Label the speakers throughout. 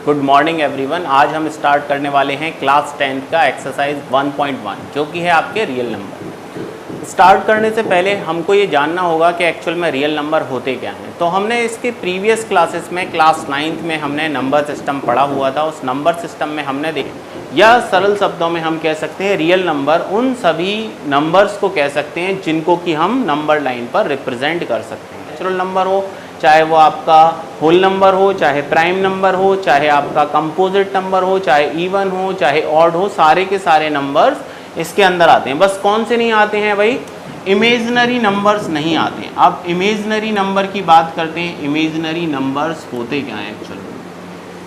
Speaker 1: Good morning everyone. आज हम start करने वाले हैं क्लास 10th का एक्सरसाइज 1.1 जो कि है आपके रियल नंबर। स्टार्ट करने से पहले हमको ये जानना होगा कि एक्चुअल में रियल नंबर होते क्या हैं। तो हमने इसके प्रीवियस क्लासेस में क्लास 9th में हमने नंबर सिस्टम पढ़ा हुआ था। उस नंबर सिस्टम में हमने देखा, या सरल शब्दों में हम कह सकते हैं रियल नंबर उन सभी नंबर्स को कह सकते हैं जिनको कि हम नंबर लाइन पर रिप्रेजेंट कर सकते हैं। नेचुरल नंबर हो, चाहे वो आपका होल नंबर हो, चाहे प्राइम नंबर हो, चाहे आपका कंपोजिट नंबर हो, चाहे इवन हो, चाहे ऑड हो, सारे के सारे नंबर्स इसके अंदर आते हैं। बस कौन से नहीं आते हैं भाई? इमेजिनरी नंबर्स नहीं आते हैं। अब इमेजिनरी नंबर की बात करते हैं। इमेजिनरी नंबर्स होते क्या हैं एक्चुअली,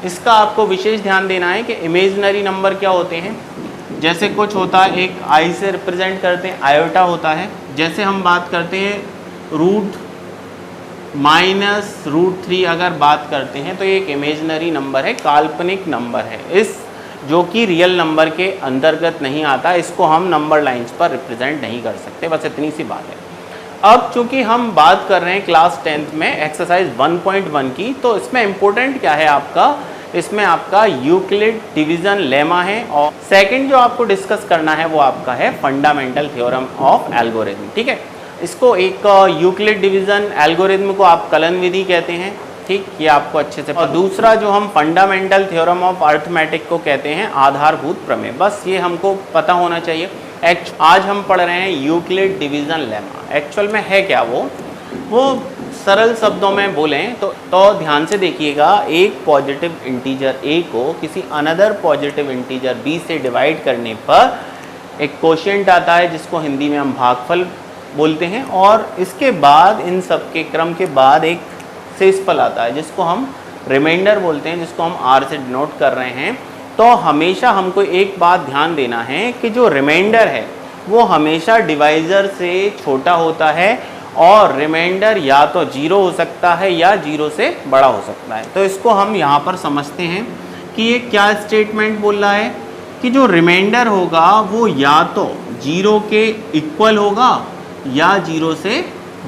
Speaker 1: इसका आपको विशेष ध्यान देना है कि इमेजिनरी नंबर क्या होते हैं। जैसे कुछ होता है, एक आई से रिप्रेजेंट करते हैं, आयोटा होता है। जैसे हम बात करते हैं रूट -√3 अगर बात करते हैं तो ये एक इमेजिनरी नंबर है, काल्पनिक नंबर है, इस जो कि रियल नंबर के अंतर्गत नहीं आता। इसको हम नंबर लाइंस पर रिप्रेजेंट नहीं कर सकते। बस इतनी सी बात है। अब चूंकि हम बात कर रहे हैं क्लास 10th में एक्सरसाइज 1.1 की, तो इसमें इम्पोर्टेंट क्या है आपका, इसमें आपका यूक्लिड डिवीजन लेमा है। और सेकंड जो आपको डिस्कस करना है वो आपका है फंडामेंटल थ्योरम ऑफ एल्गोरिथम। ठीक है, इसको एक यूक्लिड डिवीजन एल्गोरिथम को आप कलन विधि कहते हैं। ठीक, ये आपको अच्छे से। और दूसरा जो हम फंडामेंटल थ्योरम ऑफ अर्थमेटिक को कहते हैं आधारभूत प्रमेय। बस ये हमको पता होना चाहिए। आज हम पढ़ रहे हैं यूक्लिड डिवीजन लेमा। एक्चुअल में है क्या वो सरल शब्दों में बोलें तो ध्यान से देखिएगा। एक पॉजिटिव इंटीजर a को किसी अनदर पॉजिटिव इंटीजर b से डिवाइड करने पर एक कोशिएंट आता है जिसको हिंदी में हम भागफल बोलते हैं, और इसके बाद इन सब के क्रम के बाद एक शेषफल आता है जिसको हम रिमाइंडर बोलते हैं, जिसको हम r से डिनोट कर रहे हैं। तो हमेशा हमको एक बात ध्यान देना है कि जो रिमाइंडर है वो हमेशा डिवाइज़र से छोटा होता है, और रिमाइंडर या तो 0 हो सकता है या 0 से बड़ा हो सकता है। तो इसको हम यहाँ पर समझते हैं कि ये क्या स्टेटमेंट बोल रहा है कि जो रिमाइंडर होगा वो या तो 0 के इक्वल होगा या 0 से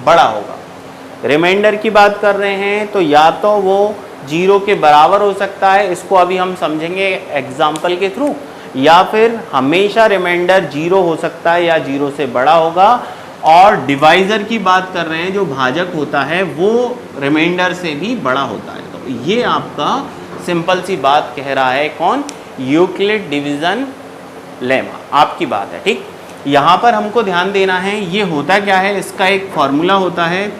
Speaker 1: बड़ा होगा। रिमाइंडर की बात कर रहे हैं तो या तो वो 0 के बराबर हो सकता है, इसको अभी हम समझेंगे एग्जाम्पल के थ्रू, या फिर हमेशा रिमाइंडर 0 हो सकता है या 0 से बड़ा होगा। और डिवाइज़र की बात कर रहे हैं, जो भाजक होता है वो रिमाइंडर से भी बड़ा होता है। तो ये आपका सिंपल सी बात कह रहा है कौन? यूक्लिड डिवीज़न लेमा आपकी बात है। ठीक, यहाँ पर हमको ध्यान देना है ये होता क्या है। इसका एक फॉर्मूला होता है,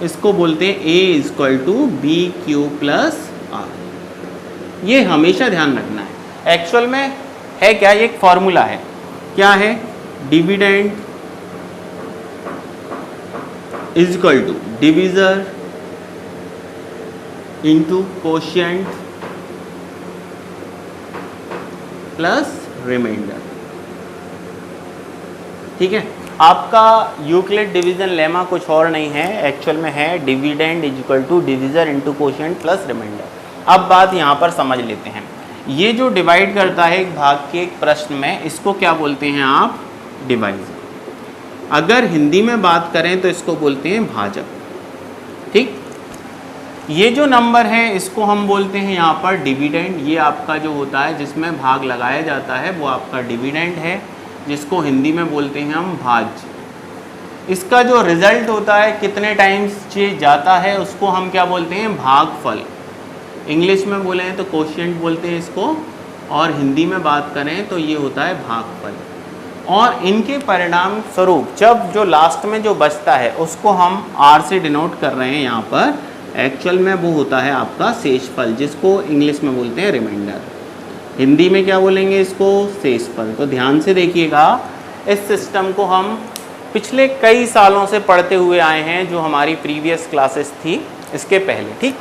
Speaker 1: इसको बोलते हैं A = BQ + R। ये हमेशा ध्यान रखना है। एक्चुअल में है क्या, ये एक फॉर्मूला है। क्या है? Dividend = divisor into quotient plus remainder. ठीक है, आपका यूक्लिड डिवीजन लेमा कुछ और नहीं है, एक्चुअल में है dividend = divisor into quotient plus remainder. अब बात यहाँ पर समझ लेते हैं। ये जो डिवाइड करता है एक भाग के एक प्रश्न में, इसको क्या बोलते हैं आप? डिवाइज़र। अगर हिंदी में बात करें तो इसको बोलते हैं भाजक। ठीक, ये जो नंबर है इसको हम बोलते हैं यहाँ पर डिविडेंड। ये आपका जो होता है जिसमें भाग लगाया जाता है वो आपका डिविडेंड है, जिसको हिंदी में बोलते हैं हम भाज्य। इसका जो रिजल्ट होता है कितने टाइम्स ये जाता है उसको हम क्या बोलते हैं? भागफल। इंग्लिश में बोले हैं तो कोशिएंट बोलते हैं इसको, और हिंदी में बात करें तो ये होता है भागफल। और इनके परिणाम स्वरूप जब जो लास्ट में जो बचता है उसको हम r से डिनोट कर रहे हैं यहाँ पर, एक्चुअल में वो होता है आपका शेषफल, जिसको इंग्लिश में बोलते हैं रिमाइंडर। हिंदी में क्या बोलेंगे इसको? शेषफल। तो ध्यान से देखिएगा, इस सिस्टम को हम पिछले कई सालों से पढ़ते हुए आए हैं, जो हमारी प्रीवियस क्लासेस थी इसके पहले। ठीक,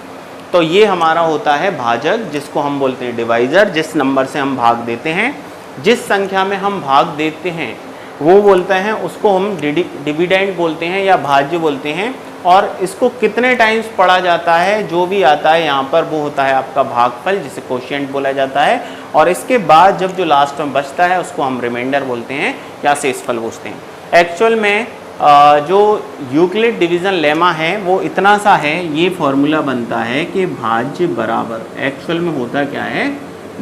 Speaker 1: तो ये हमारा होता है भाजक, जिसको हम बोलते हैं डिवाइज़र। जिस नंबर से हम भाग देते हैं, जिस संख्या में हम भाग देते हैं वो बोलते हैं, उसको हम डिविडेंड बोलते हैं या भाज्य बोलते हैं। और इसको कितने टाइम्स पढ़ा जाता है, जो भी आता है यहाँ पर वो होता है आपका भागफल, जिसे कोशिएंट बोला जाता है। और इसके बाद जब जो लास्ट में बचता है उसको हम रिमाइंडर बोलते हैं या शेषफल बोलते हैं। एक्चुअल में जो यूक्लिड डिवीज़न लेमा है वो इतना सा है, ये फॉर्मूला बनता है कि भाज्य बराबर, एक्चुअल में होता क्या है,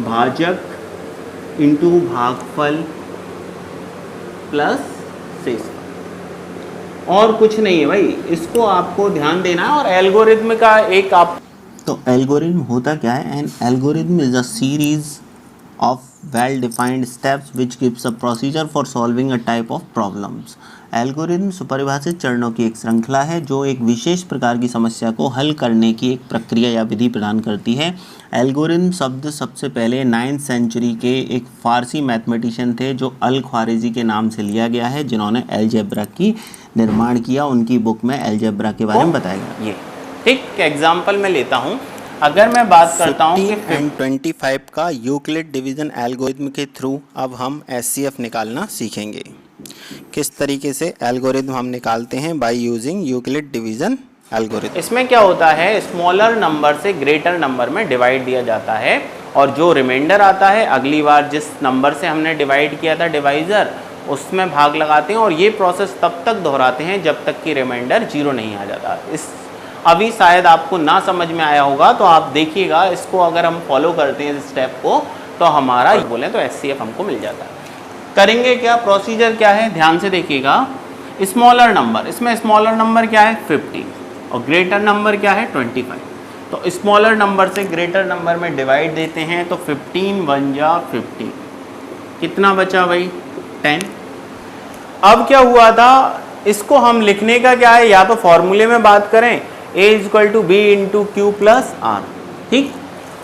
Speaker 1: भाजक इंटू भागफल प्लस शेषफल, और कुछ नहीं है भाई, इसको आपको ध्यान देना है। और एल्गोरिथम का एक आप, तो एल्गोरिथम होता क्या है, an algorithm is a series of well-defined steps which gives a procedure for solving a type of problems। Algorithm सुपरिभाषित चरणों की एक श्रृंखला है जो एक विशेष प्रकार की समस्या को हल करने की एक प्रक्रिया या विधि प्रदान करती है। एल्गोरिथम शब्द सबसे पहले 9th सेंचुरी के एक फारसी मैथमेटिशियन थे जो अल ख्वारिज़ी के नाम से लिया गया है, जिन्होंने अलजेब्रा की निर्माण किया। उनकी बुक में अलजेब्रा के बारे में बताया गया। ये ठीक एग्जाम्पल मैं लेता हूँ, अगर मैं बात करता हूँ कि 25 का यूक्लिड डिवीज़न एल्गोरिथम के थ्रू अब हम एचसीएफ निकालना सीखेंगे। किस तरीके से एल्गोरिथम हम निकालते हैं, bye using Euclid division algorithm. इसमें क्या होता है, स्मॉलर नंबर से ग्रेटर नंबर में डिवाइड दिया जाता है और जो रिमाइंडर आता है अगली बार जिस नंबर से हमने डिवाइड किया था डिवाइज़र, उसमें भाग लगाते हैं और ये प्रोसेस तब तक दोहराते हैं जब तक कि रिमाइंडर 0 नहीं आ जाता। इस अभी शायद आपको ना समझ में आया होगा, तो आप देखिएगा इसको, अगर हम फॉलो करते हैं इस स्टेप को तो हमारा बोलें तो एचसीएफ हमको मिल जाता है। करेंगे क्या, प्रोसीजर क्या है, ध्यान से देखिएगा। स्मॉलर नंबर, इसमें स्मॉलर नंबर क्या है 50 और ग्रेटर नंबर क्या है 25। तो स्मॉलर नंबर से ग्रेटर नंबर में डिवाइड देते हैं तो 15 1 जा 50, कितना बचा भाई 10। अब क्या हुआ था, इसको हम लिखने का क्या है, या तो फॉर्मूले में बात करें a equal to B into Q plus R, ठीक,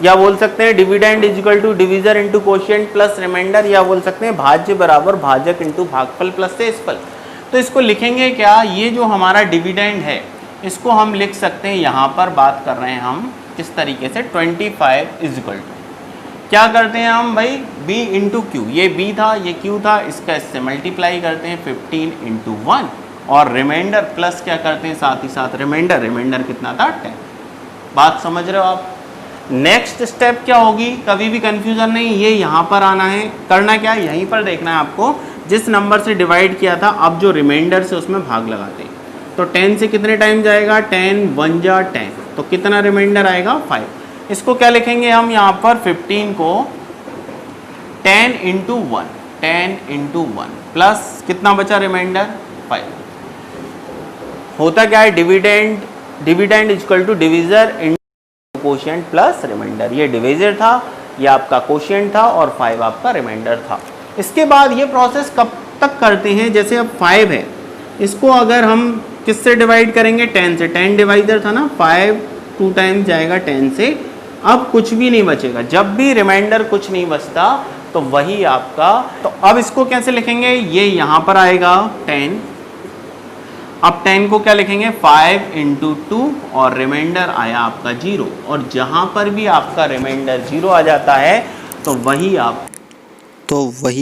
Speaker 1: या बोल सकते हैं dividend equal to divisor into quotient plus remainder, या बोल सकते हैं भाज्य बराबर भाजक इंटू भागफल प्लस शेषफल। तो इसको लिखेंगे क्या, ये जो हमारा डिविडेंड है इसको हम लिख सकते हैं, यहाँ पर बात कर रहे हैं हम किस तरीके से, 25 इक्वल टू क्या करते हैं हम भाई, b इंटू क्यू, ये b था ये q था, इसका इससे मल्टीप्लाई करते हैं 15 इंटू 1 और रिमाइंडर प्लस क्या करते हैं साथ ही साथ रिमाइंडर, रिमाइंडर कितना था 10। बात समझ रहे हो आप। नेक्स्ट स्टेप क्या होगी, कभी भी कंफ्यूजन नहीं, ये यहाँ पर आना है, करना क्या है, यहीं पर देखना है आपको, जिस नंबर से डिवाइड किया था अब जो रिमाइंडर से उसमें भाग लगाते हैं। तो 10 से कितने टाइम जाएगा, 10 1 जा 10, तो कितना रिमाइंडर आएगा 5। इसको क्या लिखेंगे हम यहाँ पर, 15 को 10 इंटू 1, 10 इंटू 1 प्लस कितना बचा रिमाइंडर 5। होता क्या है, dividend, dividend equal to divisor into quotient plus remainder, ये डिविजर था, ये आपका कोशिएंट था और 5 आपका रिमाइंडर था। इसके बाद ये प्रोसेस कब तक करते हैं, जैसे अब 5 है, इसको अगर हम किससे डिवाइड करेंगे, 10 से, 10 डिवाइजर था ना, 5 2 टाइम्स जाएगा 10 से, अब कुछ भी नहीं बचेगा, जब भी रिमाइंडर कुछ नहीं बचता तो वही आपका, तो अब इसको कैसे लिखेंगे, ये यहाँ पर आएगा 10, अब 10 को क्या लिखेंगे 5 इंटू 2 और रिमाइंडर आया आपका 0, और जहाँ पर भी आपका रिमाइंडर 0 आ जाता है तो वही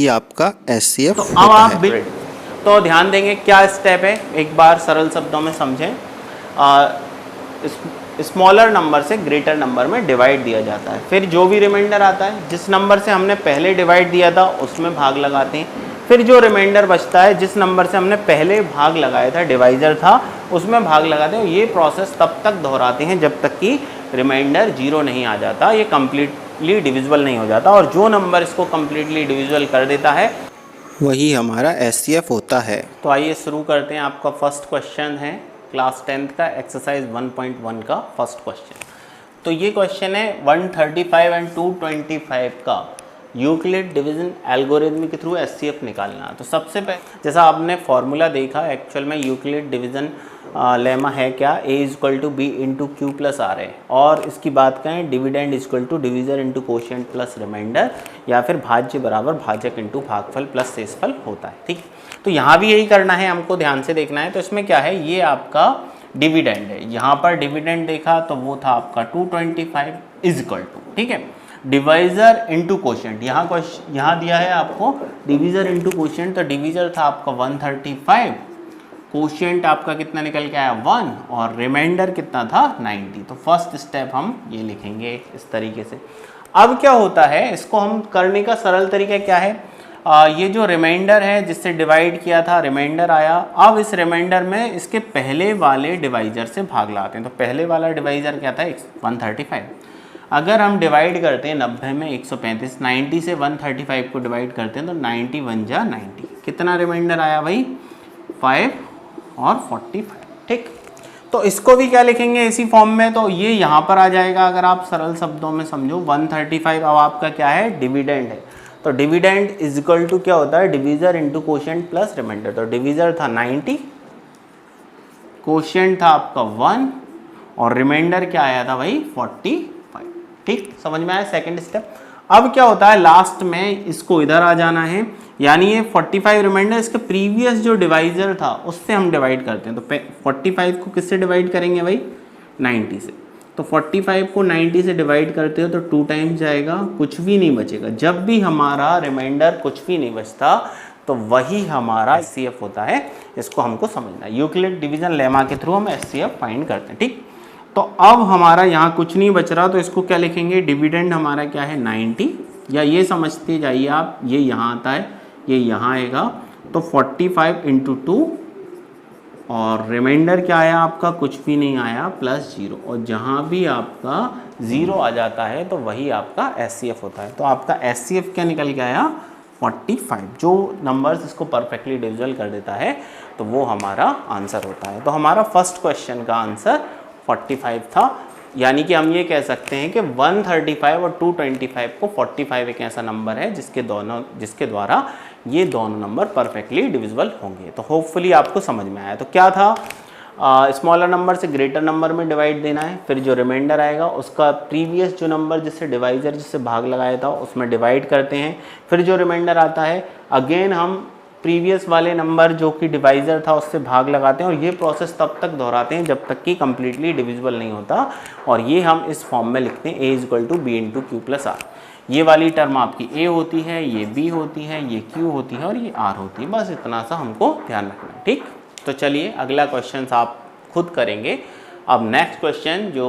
Speaker 1: आपका एचसीएफ। तो अब आप तो ध्यान देंगे क्या स्टेप है, एक बार सरल शब्दों में समझें। स्मॉलर नंबर से ग्रेटर नंबर में डिवाइड दिया जाता है, फिर जो भी रिमाइंडर आता है जिस नंबर से हमने पहले डिवाइड दिया था उसमें भाग लगाते हैं, फिर जो रिमाइंडर बचता है जिस नंबर से हमने पहले भाग लगाया था, डिवाइजर था, उसमें भाग लगाते हैं। ये प्रोसेस तब तक दोहराते हैं जब तक कि रिमाइंडर 0 नहीं आ जाता, ये कम्प्लीटली डिविजिबल नहीं हो जाता, और जो नंबर इसको कम्प्लीटली डिविजिबल कर देता है वही हमारा एचसीएफ होता है। तो आइए शुरू करते हैं। आपका फर्स्ट क्वेश्चन है क्लास 10th का एक्सरसाइज 1.1 का फर्स्ट क्वेश्चन। तो ये क्वेश्चन है 135 एंड 225 का यूक्लिड डिवीजन एल्गोरिथम के थ्रू एचसीएफ निकालना। तो सबसे पहले जैसा आपने फॉर्मूला देखा, एक्चुअल में यूक्लिड डिवीजन लेमा है क्या, a equal to B into Q plus are है, और इसकी बात करें dividend equal to divisor into quotient plus remainder, या फिर भाज्य बराबर भाजक इंटू भागफल प्लस शेषफल होता है। ठीक, तो यहाँ भी यही करना है, हमको ध्यान से देखना है। तो इसमें क्या है, ये आपका डिविडेंड है, यहाँ पर डिविडेंड देखा तो वो था आपका 225 इज इक्वल टू, ठीक है, डिवाइजर इंटू कोशिएंट, यहाँ दिया है आपको डिविजर इंटू कोशिएंट, तो डिविजर था आपका 135, कोशिएंट आपका कितना निकल के आया 1, और रिमाइंडर कितना था 90। तो फर्स्ट स्टेप हम ये लिखेंगे इस तरीके से। अब क्या होता है, इसको हम करने का सरल तरीका क्या है, ये जो रिमाइंडर है जिससे डिवाइड किया था, रिमाइंडर आया। अब इस रिमाइंडर में इसके पहले वाले डिवाइजर से भाग लाते हैं। तो पहले वाला डिवाइजर क्या था? 135। अगर हम डिवाइड करते हैं 90 में 135, 90 से 135 को डिवाइड करते हैं तो 91 जा 90, कितना रिमाइंडर आया भाई? 5 और 45। ठीक, तो इसको भी क्या लिखेंगे इसी फॉर्म में? तो ये यहाँ पर आ जाएगा। अगर आप सरल शब्दों में समझो, 135 अब आपका क्या है? डिविडेंड है। तो डिविडेंड इज इक्वल टू क्या होता है? Divisor into quotient plus remainder. तो डिवीजर था 90, कोशेंट था आपका 1 और रिमाइंडर क्या आया था भाई? 45। ठीक, समझ में आया सेकंड स्टेप। अब क्या होता है? लास्ट में इसको इधर आ जाना है, यानी ये 45 रिमाइंडर इसके प्रीवियस जो डिवाइजर था उससे हम डिवाइड करते हैं। तो 45 को किससे डिवाइड करेंगे भाई? 90 से। तो 45 को 90 से डिवाइड करते हो तो 2 टाइम्स जाएगा, कुछ भी नहीं बचेगा। जब भी हमारा रिमाइंडर कुछ भी नहीं बचता तो वही हमारा HCF होता है। इसको हमको समझना है। यूक्लिड डिवीजन लेमा के थ्रू हम HCF फाइंड करते हैं। ठीक, तो अब हमारा यहाँ कुछ नहीं बच रहा, तो इसको क्या लिखेंगे? डिविडेंड हमारा क्या है? 90, या ये समझते जाइए आप, ये यहाँ आता है, ये यहाँ आएगा। तो 45 इंटू 2 और रिमाइंडर क्या आया आपका? कुछ भी नहीं आया, प्लस 0। और जहाँ भी आपका 0 आ जाता है तो वही आपका HCF होता है। तो आपका HCF क्या निकल के आया? 45। जो नंबर्स इसको परफेक्टली डिविजल कर देता है तो वो हमारा आंसर होता है। तो हमारा फर्स्ट क्वेश्चन का आंसर 45 था। यानी कि हम ये कह सकते हैं कि 135 और 225 को 45 एक ऐसा नंबर है जिसके द्वारा ये दोनों नंबर परफेक्टली डिविजिबल होंगे। तो होपफुली आपको समझ में आया। तो क्या था? स्मॉलर नंबर से ग्रेटर नंबर में डिवाइड देना है, फिर जो रिमाइंडर आएगा उसका प्रीवियस जो नंबर जिससे डिवाइजर जिससे भाग लगाया था उसमें डिवाइड करते हैं, फिर जो रिमाइंडर आता है अगेन हम प्रीवियस वाले नंबर जो कि डिवाइजर था उससे भाग लगाते हैं। और ये प्रोसेस तब तक दोहराते हैं जब तक कि कम्प्लीटली डिविजिबल नहीं होता। और ये हम इस फॉर्म में लिखते हैं, A equal to B into Q plus R. ये वाली टर्म आपकी A होती है, ये B होती है, ये Q होती है और ये R होती है। बस इतना सा हमको ध्यान रखना है। ठीक, तो चलिए अगला क्वेश्चन आप खुद करेंगे। अब नेक्स्ट क्वेश्चन जो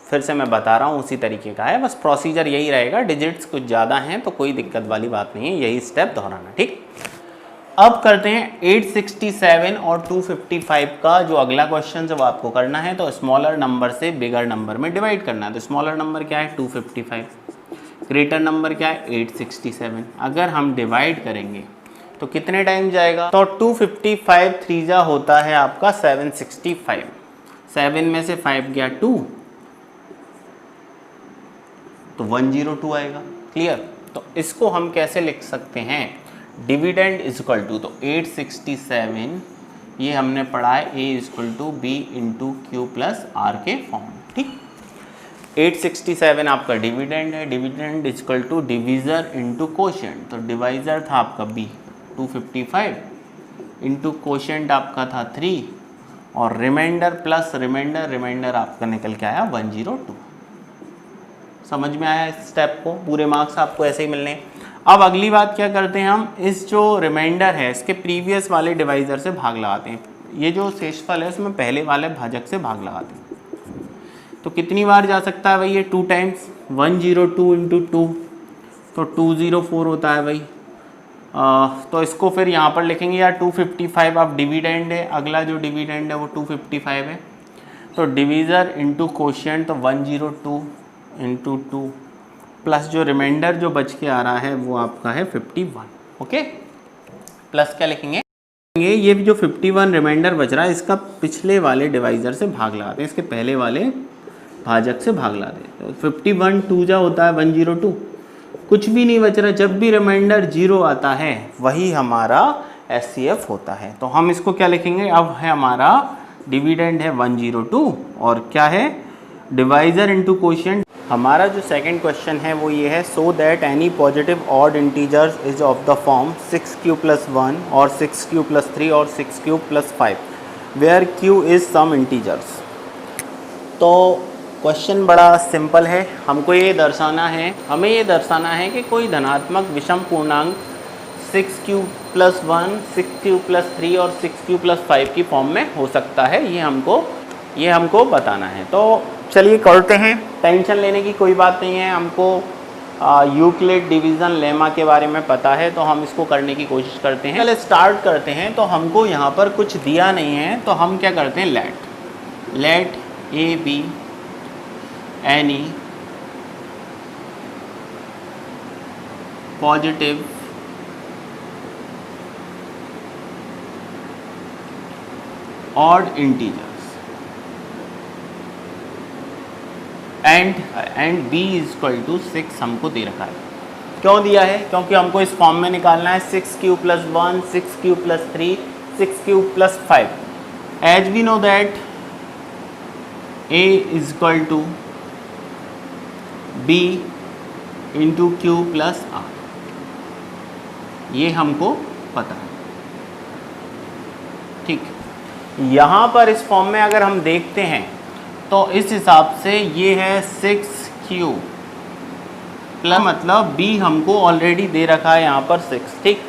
Speaker 1: फिर से मैं बता रहा हूँ उसी तरीके का है, बस प्रोसीजर यही रहेगा। डिजिट्स कुछ ज़्यादा हैं तो कोई दिक्कत वाली बात नहीं है, यही स्टेप दोहराना। ठीक, अब करते हैं 867 और 255 का जो अगला क्वेश्चन जब आपको करना है तो स्मॉलर नंबर से बिगर नंबर में डिवाइड करना है। तो स्मॉलर नंबर क्या है? 255, ग्रेटर नंबर क्या है? 867। अगर हम डिवाइड करेंगे तो कितने टाइम जाएगा? तो 255 3 जा होता है आपका 765। 7 में से 5 गया 2 तो 102 आएगा। क्लियर? तो इसको हम कैसे लिख सकते हैं? डिविडेंड इज इक्वल टू, तो 867 ये हमने पढ़ा है A equal to B into Q plus R के फॉर्म। ठीक, 867 आपका डिविडेंड है। Dividend is equal to divisor into quotient. तो डिवाइजर था आपका B 255 इंटू कोशेंट आपका था 3 और रिमाइंडर प्लस रिमाइंडर आपका निकल के आया 102। समझ में आया इस स्टेप को? पूरे मार्क्स आपको ऐसे ही मिलने हैं। अब अगली बात क्या करते हैं हम? इस जो रिमाइंडर है इसके प्रीवियस वाले डिवाइजर से भाग लगाते हैं। ये जो शेषफल है उसमें पहले वाले भाजक से भाग लगाते हैं। तो कितनी बार जा सकता है भाई? ये 2 टाइम्स, 102 इंटू 2 तो 204 होता है भाई। तो इसको फिर यहाँ पर लिखेंगे यार 255। अब डिविडेंड है, अगला जो डिविडेंड है वो 255 है। तो डिवीज़र इंटू कोशिएंट तो 102 इंटू 2 प्लस जो रिमाइंडर जो बच के आ रहा है वो आपका है 51। ओके, प्लस क्या लिखेंगे? ये जो 51 रिमाइंडर बच रहा है इसका पिछले वाले डिवाइजर से भाग लगाते हैं, इसके पहले वाले भाजक से भाग लगाते हैं। तो 51 2 जा होता है 102, कुछ भी नहीं बच रहा। जब भी रिमाइंडर 0 आता है वही हमारा HCF होता है। तो हम इसको क्या लिखेंगे? अब है हमारा डिविडेंड है 102 और क्या है? Divisor into quotient. हमारा जो सेकंड क्वेश्चन है वो ये है, so that any positive odd integers is of the form 6q + 1 और 6q + 3 और 6q + 5 where q is some integers. तो क्वेश्चन बड़ा सिंपल है। हमको ये दर्शाना है, हमें ये दर्शाना है कि कोई धनात्मक विषम पूर्णांक 6q + 1 6q + 3 और 6q + 5 की फॉर्म में हो सकता है। ये हमको बताना है। तो चलिए करते हैं, टेंशन लेने की कोई बात नहीं है। हमको यूक्लिड डिवीज़न लेमा के बारे में पता है, तो हम इसको करने की कोशिश करते हैं। पहले स्टार्ट करते हैं। तो हमको यहाँ पर कुछ दिया नहीं है, तो हम क्या करते हैं, let A be any positive odd integers and b is equal to 6 हमको दे रखा है। क्यों दिया है? क्योंकि हमको इस फॉर्म में निकालना है 6 cube plus 1, 6 cube plus 3, 6 cube plus 5। As we know that a is equal to b into Q plus r, ये हमको पता है। ठीक, यहाँ पर इस फॉर्म में अगर हम देखते हैं तो इस हिसाब से ये है 6 क्यूब प्लस, मतलब b हमको ऑलरेडी दे रखा है यहाँ पर 6। ठीक,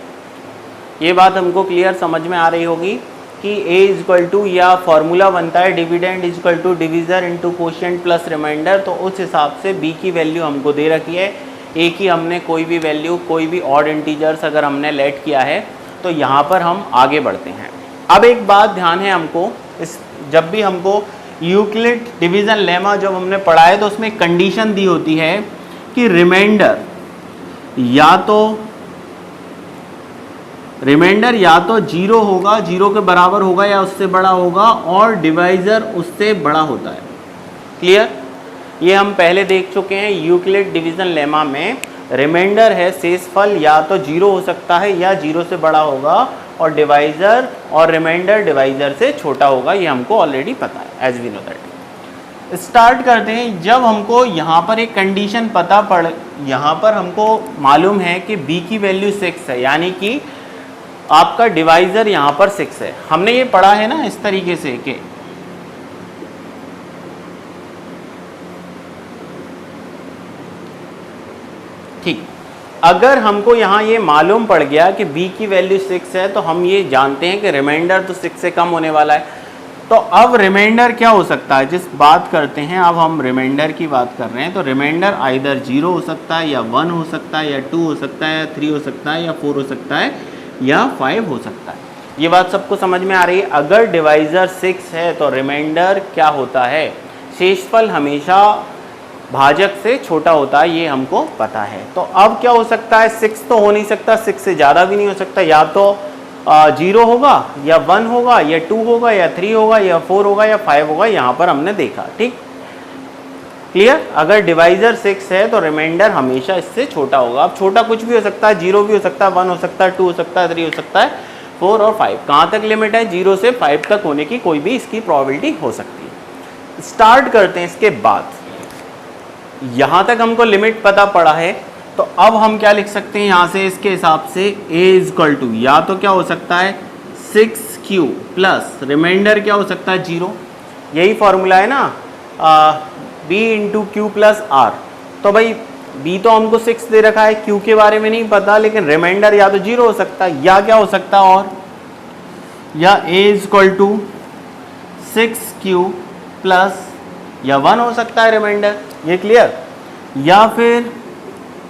Speaker 1: ये बात हमको क्लियर समझ में आ रही होगी कि a इज इक्वल टू, या फॉर्मूला बनता है dividend is equal to divisor into quotient plus remainder. तो उस हिसाब से b की वैल्यू हमको दे रखी है, a की हमने कोई भी वैल्यू, कोई भी ऑड इंटीजर्स अगर हमने लेट किया है तो यहाँ पर हम आगे बढ़ते हैं। अब एक बात ध्यान है हमको, इस जब भी हमको यूक्लिड डिवीज़न लेमा जब हमने पढ़ा है तो उसमें कंडीशन दी होती है कि रिमाइंडर या तो जीरो होगा, जीरो के बराबर होगा या उससे बड़ा होगा, और डिवाइज़र उससे बड़ा होता है। क्लियर? ये हम पहले देख चुके हैं। यूक्लिड डिवीज़न लेमा में रिमाइंडर है शेषफल या तो जीरो हो सकता है या जीरो से बड़ा होगा, और डिवाइज़र और रिमाइंडर डिवाइज़र से छोटा होगा। ये हमको ऑलरेडी पता है, as we know that. Start करते हैं। जब हमको यहाँ पर एक कंडीशन यहाँ पर हमको मालूम है कि b की वैल्यू 6 है, यानी कि आपका डिवाइज़र यहाँ पर 6 है। हमने ये पढ़ा है ना इस तरीके से कि ठीक, अगर हमको यहाँ ये मालूम पड़ गया कि b की वैल्यू 6 है, तो हम ये जानते हैं कि रिमाइंडर तो 6 से कम होने वाला है। तो अब रिमाइंडर क्या हो सकता है, जिस बात करते हैं, अब हम रिमाइंडर की बात कर रहे हैं। तो रिमाइंडर आइदर 0 हो सकता है, या 1 हो सकता है, या 2 हो सकता है, या 3 हो सकता है, या 4 हो सकता है, या 5 हो सकता है। ये बात सबको समझ में आ रही है? अगर डिवाइज़र 6 है तो रिमाइंडर क्या होता है, शेषफल हमेशा भाजक से छोटा होता है, ये हमको पता है। तो अब क्या हो सकता है, 6 तो हो नहीं सकता, 6 से ज़्यादा भी नहीं हो सकता, या तो 0 होगा, या 1 होगा, या 2 होगा, या 3 होगा, या 4 होगा, या 5 होगा। यहाँ पर हमने देखा। ठीक, क्लियर? अगर डिवाइज़र 6 है तो रिमाइंडर हमेशा इससे छोटा होगा। अब छोटा कुछ भी हो सकता है, 0 भी हो सकता है, 1 हो सकता है, 2 हो सकता है, 3 हो सकता है, 4 और 5। कहाँ तक लिमिट है? 0 से 5 तक होने की कोई भी इसकी प्रोबेबिलिटी हो सकती है। स्टार्ट करते हैं। इसके बाद यहाँ तक हमको लिमिट पता पड़ा है, तो अब हम क्या लिख सकते हैं यहाँ से, इसके हिसाब से a इज इक्वल टू, या तो क्या हो सकता है 6q प्लस रिमाइंडर क्या हो सकता है 0। यही फॉर्मूला है ना, b into Q plus r। तो भाई b तो हमको 6 दे रखा है, q के बारे में नहीं पता, लेकिन रिमाइंडर या तो 0 हो सकता है, या क्या हो सकता है, और या a is equal to 6q plus, या 1 हो सकता है रिमाइंडर। ये क्लियर? या फिर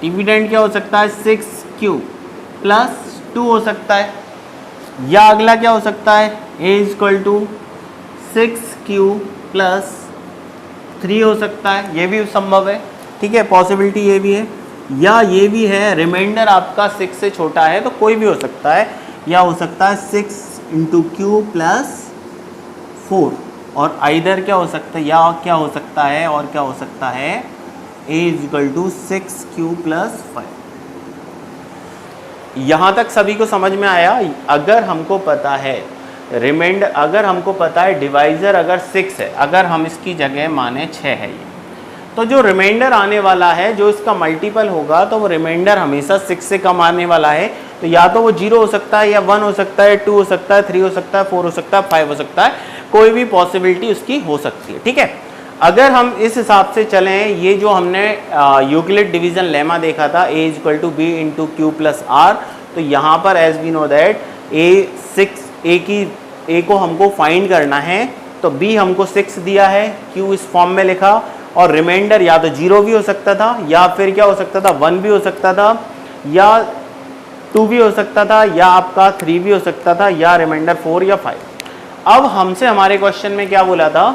Speaker 1: डिविडेंड क्या हो सकता है 6q प्लस 2 हो सकता है, या अगला क्या हो सकता है a is equal to 6q plus 3 हो सकता है। ये भी संभव है। ठीक है, पॉसिबिलिटी ये भी है, या ये भी है रिमाइंडर आपका 6 से छोटा है, तो कोई भी हो सकता है, या हो सकता है 6 इंटू क्यू प्लस 4, और आइदर क्या हो सकता है, या क्या हो सकता है, और क्या हो सकता है a is equal to 6q plus 5। यहाँ तक सभी को समझ में आया? अगर हमको पता है रिमाइंडर, अगर हमको पता है डिवाइज़र अगर 6 है, अगर हम इसकी जगह माने 6 है ये, तो जो रिमाइंडर आने वाला है, जो इसका मल्टीपल होगा, तो वो रिमाइंडर हमेशा 6 से कम आने वाला है। तो या तो वो 0 हो सकता है, या 1 हो सकता है, 2 हो सकता है, 3 हो सकता है, 4 हो सकता है, 5 हो सकता है, कोई भी पॉसिबिलिटी उसकी हो सकती है। ठीक है, अगर हम इस हिसाब से चलें, ये जो हमने यूक्लिड डिवीज़न लेमा देखा था, a is equal to b into Q plus r, तो यहाँ पर as we know that a को हमको फाइंड करना है, तो b हमको 6 दिया है, q इस फॉर्म में लिखा, और रिमाइंडर या तो 0 भी हो सकता था, या फिर क्या हो सकता था 1 भी हो सकता था, या 2 भी हो सकता था, या आपका 3 भी हो सकता था, या रिमाइंडर 4 या 5। अब हमसे हमारे क्वेश्चन में क्या बोला था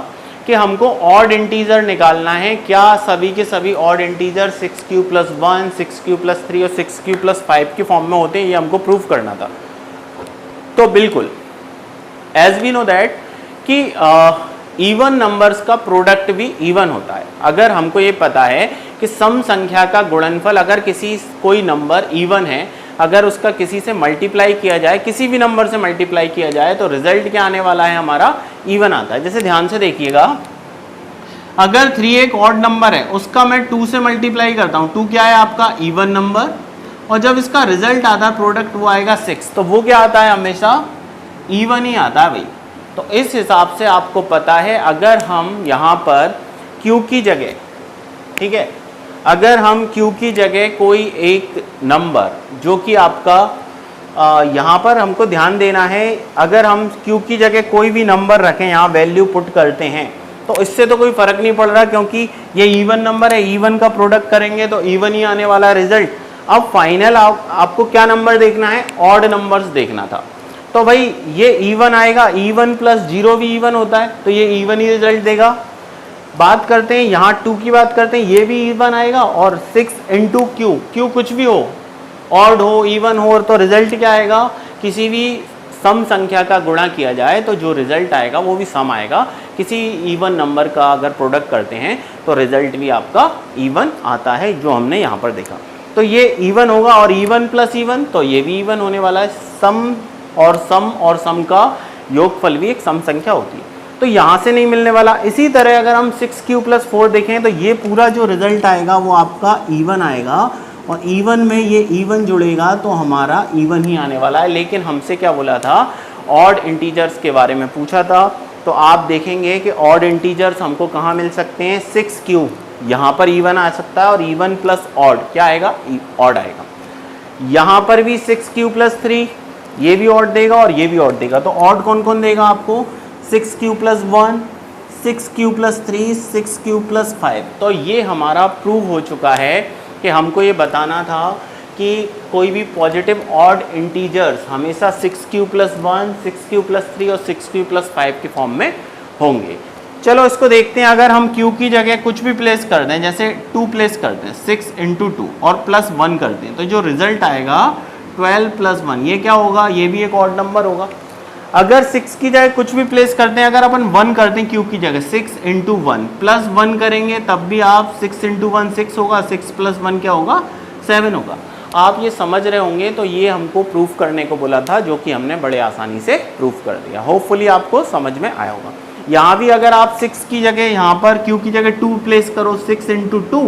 Speaker 1: कि हमको ऑड इंटीजर निकालना है, क्या सभी के सभी ऑड इंटीजर 6q + 1, 6q + 3 और 6q + 5 के फॉर्म में होते हैं, ये हमको प्रूव करना था। तो बिल्कुल एज वी नो दैट कि इवन नंबर्स का प्रोडक्ट भी इवन होता है। अगर हमको ये पता है कि सम संख्या का गुणनफल अगर कोई नंबर इवन है, अगर उसका किसी से मल्टीप्लाई किया जाए, किसी भी नंबर से मल्टीप्लाई किया जाए, तो रिजल्ट क्या आने वाला है, हमारा इवन आता है। जैसे ध्यान से देखिएगा, अगर 3 एक ऑड नंबर है, उसका मैं 2 से मल्टीप्लाई करता हूँ, 2 क्या है आपका इवन नंबर, और जब इसका रिजल्ट आता है प्रोडक्ट वो आएगा 6, तो वो क्या आता है, हमेशा इवन ही आता है भाई। तो इस हिसाब से आपको पता है, अगर हम यहाँ पर q की जगह, ठीक है, अगर हम q की जगह कोई एक नंबर जो कि आपका यहाँ पर हमको ध्यान देना है, अगर हम q की जगह कोई भी नंबर रखें, यहाँ वैल्यू पुट करते हैं, तो इससे तो कोई फर्क नहीं पड़ रहा, क्योंकि ये इवन नंबर है, इवन का प्रोडक्ट करेंगे तो इवन ही आने वाला रिजल्ट। अब फाइनल आपको क्या नंबर देखना है, ऑड नंबर्स देखना था। तो भाई ये इवन आएगा, इवन + 0 भी इवन होता है, तो ये इवन ही रिजल्ट देगा। बात करते हैं यहाँ 2 की बात करते हैं, ये भी इवन आएगा, और 6 × q कुछ भी हो, ऑड हो इवन हो, तो रिजल्ट क्या आएगा, किसी भी सम संख्या का गुणा किया जाए तो जो रिजल्ट आएगा वो भी सम आएगा। किसी इवन नंबर का अगर प्रोडक्ट करते हैं तो रिजल्ट भी आपका इवन आता है, जो हमने यहाँ पर देखा। तो ये इवन होगा, और इवन + इवन, तो ये भी इवन होने वाला है। सम और सम का योगफल भी एक सम संख्या होती है, तो यहाँ से नहीं मिलने वाला। इसी तरह अगर हम 6q + 4 देखें, तो ये पूरा जो रिजल्ट आएगा वो आपका इवन आएगा, और इवन में ये इवन जुड़ेगा तो हमारा इवन ही आने वाला है। लेकिन हमसे क्या बोला था, ऑड इंटीजर्स के बारे में पूछा था, तो आप देखेंगे कि ऑड इंटीजर्स हमको कहाँ मिल सकते हैं, 6q, यहाँ पर इवन आ सकता है, और इवन + ऑड क्या आएगा, ऑड आएगा। यहाँ पर भी 6q + 3, ये भी ऑड देगा और ये भी ऑड देगा। तो ऑड कौन कौन देगा आपको, 6q + 1, 6q + 3, 6q + 5। तो ये हमारा प्रूव हो चुका है कि हमको ये बताना था कि कोई भी पॉजिटिव ऑड इंटीजर्स हमेशा 6q + 1, 6q + 3 और 6q + 5 के फॉर्म में होंगे। चलो इसको देखते हैं। अगर हम q की जगह कुछ भी प्लेस कर दें, जैसे 2 प्लेस कर दें, 6 × 2 और +1 कर दें, तो जो रिजल्ट आएगा 12 + 1, ये क्या होगा, ये भी एक ऑड नंबर होगा। अगर 6 की जगह कुछ भी प्लेस करते हैं, अगर अपन 1 करते हैं q की जगह, 6 × 1 +1 करेंगे, तब भी आप 6 × 1 6 होगा, 6 + 1 क्या होगा, 7 होगा। आप ये समझ रहे होंगे। तो ये हमको प्रूफ करने को बोला था, जो कि हमने बड़े आसानी से प्रूफ कर दिया। होपफुली आपको समझ में आया होगा। यहाँ भी अगर आप 6 की जगह, यहाँ पर q की जगह 2 प्लेस करो, 6 × 2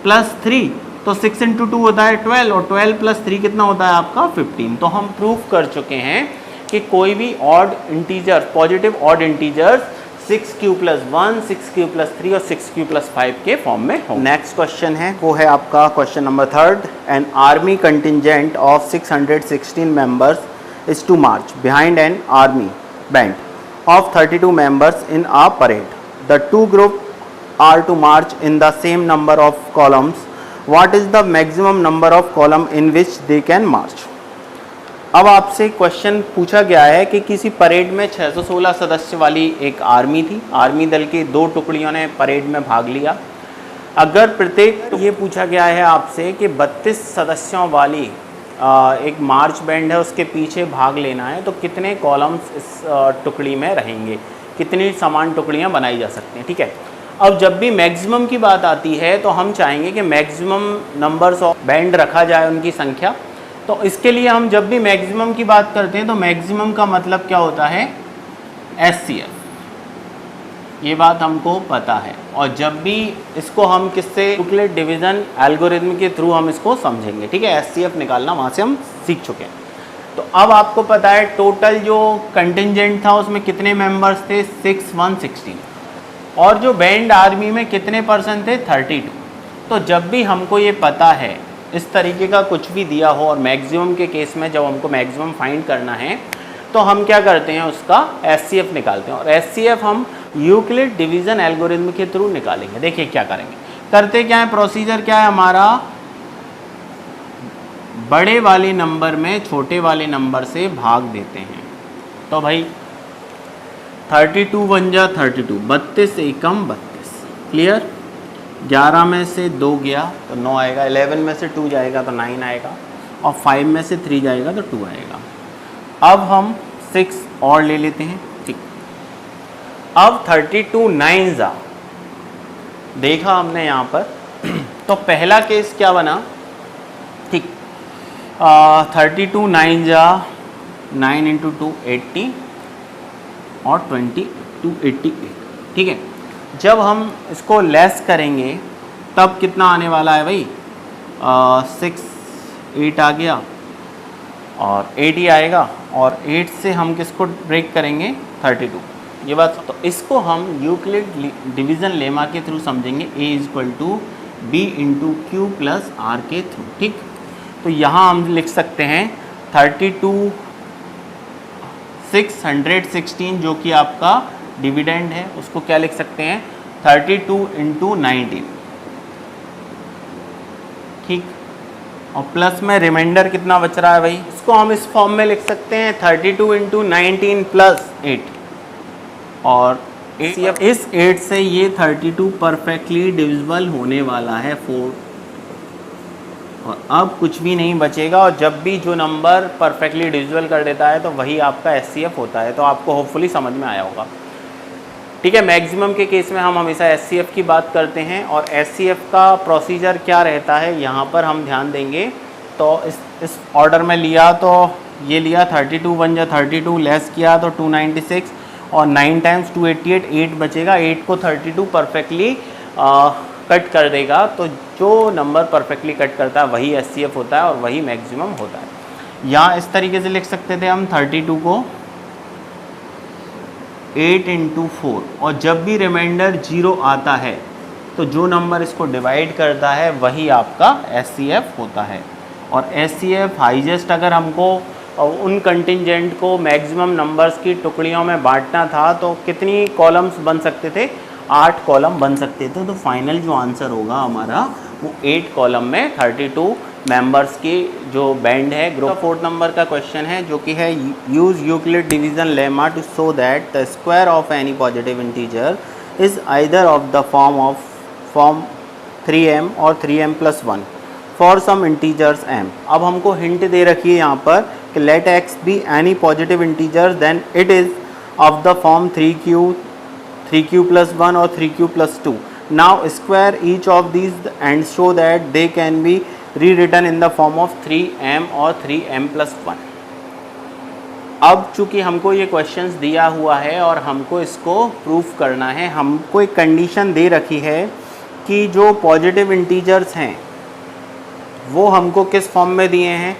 Speaker 1: + 3, तो 6 × 2 होता है 12, और 12 + 3 कितना होता है आपका 15। तो हम प्रूफ कर चुके हैं कि कोई भी odd integer, positive odd integers 6q + 1, 6q + 3 और 6q + 5 के फॉर्म में हो। नेक्स्ट क्वेश्चन है, वो है आपका question number 3। An army contingent of 616 members is to march behind an army band of 32 members in a parade. The two groups are to march in the same number of columns. What is the maximum number of column in which they can march? अब आपसे question पूछा गया है कि किसी parade में 616 सदस्य वाली एक आर्मी थी। आर्मी दल की 2 टुकड़ियों ने परेड में भाग लिया। अगर प्रत्येक, ये पूछा गया है आपसे कि 32 सदस्यों वाली एक मार्च बैंड है, उसके पीछे भाग लेना है, तो कितने कॉलम्स इस टुकड़ी में रहेंगे, कितनी समान टुकड़ियां बनाई जा सकती हैं। ठीक है, अब जब भी मैक्सिमम की बात आती है तो हम चाहेंगे कि मैक्सिमम नंबर्स ऑफ बैंड रखा जाए, उनकी संख्या। तो इसके लिए हम जब भी मैक्सिमम की बात करते हैं तो मैक्सिमम का मतलब क्या होता है, SCF। ये बात हमको पता है, और जब भी इसको हम किससे, न्यूक्लियर डिवीज़न एल्गोरिथम के थ्रू हम इसको समझेंगे। ठीक है, SCF निकालना वहाँ से हम सीख चुके हैं। तो अब आपको पता है टोटल जो कंटिजेंट था उसमें कितने मेंबर्स थे, 6116, और जो बैंड आर्मी में कितने परसेंट थे, 32। तो जब भी हमको ये पता है, इस तरीके का कुछ भी दिया हो, और मैक्सिमम के केस में जब हमको मैक्सिमम फाइंड करना है तो हम क्या करते हैं, उसका SCF निकालते हैं। और SCF हम यूक्लिड डिवीज़न एल्गोरिथम के थ्रू निकालेंगे। देखिए क्या करेंगे, करते क्या है, प्रोसीजर क्या है हमारा, बड़े वाले नंबर में छोटे वाले नंबर से भाग देते हैं। तो भाई 32 1 जा 32, 32 एकम 32, क्लियर। 11 में से 2 गया तो 9 आएगा, 11 में से 2 जाएगा तो 9 आएगा, और 5 में से 3 जाएगा तो 2 आएगा। अब हम 6 और ले लेते हैं, ठीक। अब 32 9 जा, देखा हमने यहाँ पर तो पहला केस क्या बना, ठीक, 32 9 जा 9 इंटू 2 80 और 20 288, ठीक है। जब हम इसको लेस करेंगे तब कितना आने वाला है भाई, 6 8 आ गया और 80 आएगा, और 8 से हम किसको ब्रेक करेंगे, 32, ये बात। तो इसको हम यूक्लिड डिवीज़न लेमा के थ्रू समझेंगे, a equal to B into Q plus R के थ्रू, ठीक। तो यहाँ हम लिख सकते हैं 32 616 जो कि आपका डिविडेंड है, उसको क्या लिख सकते हैं, 32 इंटू 19, ठीक। और प्लस में रिमाइंडर कितना बच रहा है भाई, इसको हम इस फॉर्म में लिख सकते हैं 32 इंटू 19 प्लस 8, और इस 8 से ये 32 परफेक्टली डिविजिबल होने वाला है 4, और अब कुछ भी नहीं बचेगा। और जब भी जो नंबर परफेक्टली डिविजिबल कर देता है तो वही आपका एचसीएफ होता है। तो आपको होपफुली समझ में आया होगा, ठीक है। मैक्सिमम के केस में हम हमेशा एचसीएफ की बात करते हैं, और एचसीएफ का प्रोसीजर क्या रहता है यहाँ पर हम ध्यान देंगे। तो इस ऑर्डर में लिया तो ये लिया 32 1 जा 32, लेस किया तो 296, और 9 टाइम्स 288, 8 बचेगा, 8 को 32 परफेक्टली कट कर देगा। तो जो नंबर परफेक्टली कट करता है वही एचसीएफ होता है और वही मैक्सिमम होता है। यहाँ इस तरीके से लिख सकते थे हम 32 को 8 इंटू 4, और जब भी रिमाइंडर 0 आता है तो जो नंबर इसको डिवाइड करता है वही आपका एचसीएफ होता है। और एचसीएफ हाईएस्ट अगर हमको उन कंटिंजेंट को मैक्सिमम नंबर्स की टुकड़ियों में बांटना था तो कितनी कॉलम्स बन सकते थे, 8 कॉलम बन सकते थे। तो फाइनल जो आंसर होगा हमारा वो 8 कॉलम में 32 मेंबर्स की जो बैंड है। ग्रुप 4 नंबर का क्वेश्चन है जो कि है use Euclid division lemma to show that the square of any positive integer is either of the form 3m और 3m + 1 for some integers m। अब हमको हिंट दे रखी है यहाँ पर कि let x be any positive integer then it is of the form 3q + 1 और 3q + 2। Now square each of these and show that they can be rewritten in the form of 3m और 3m + 1। अब चूंकि हमको ये questions दिया हुआ है और हमको इसको प्रूफ करना है, हमको एक कंडीशन दे रखी है कि जो पॉजिटिव इंटीजर्स हैं वो हमको किस फॉर्म में दिए हैं,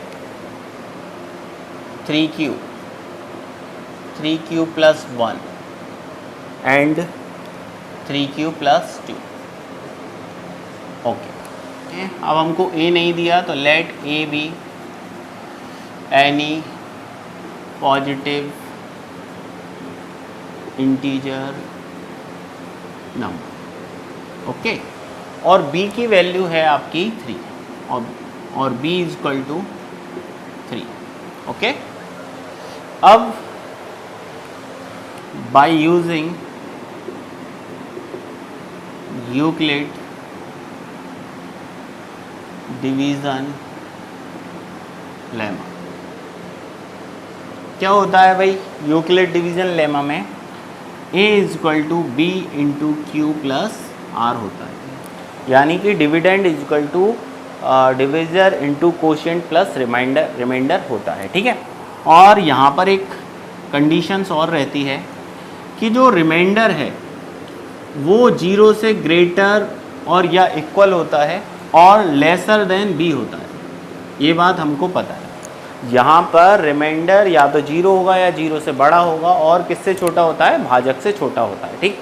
Speaker 1: 3q + 1 एंड 3q + 2। ओके, अब हमको a नहीं दिया तो let a be any positive integer number, okay. और b की वैल्यू है आपकी 3 और b = 3, ओके। अब by using Euclid division lemma, क्या होता है भाई यूक्लिड डिवीज़न लेमा में, a = b into Q plus R होता है, यानी कि dividend = divisor into quotient plus remainder होता है, ठीक है। और यहाँ पर एक कंडीशंस और रहती है कि जो रिमाइंडर है वो 0 से ग्रेटर और या इक्वल होता है और लेसर देन b होता है, ये बात हमको पता है। यहाँ पर रिमाइंडर या तो 0 होगा या 0 से बड़ा होगा, और किससे छोटा होता है, भाजक से छोटा होता है, ठीक।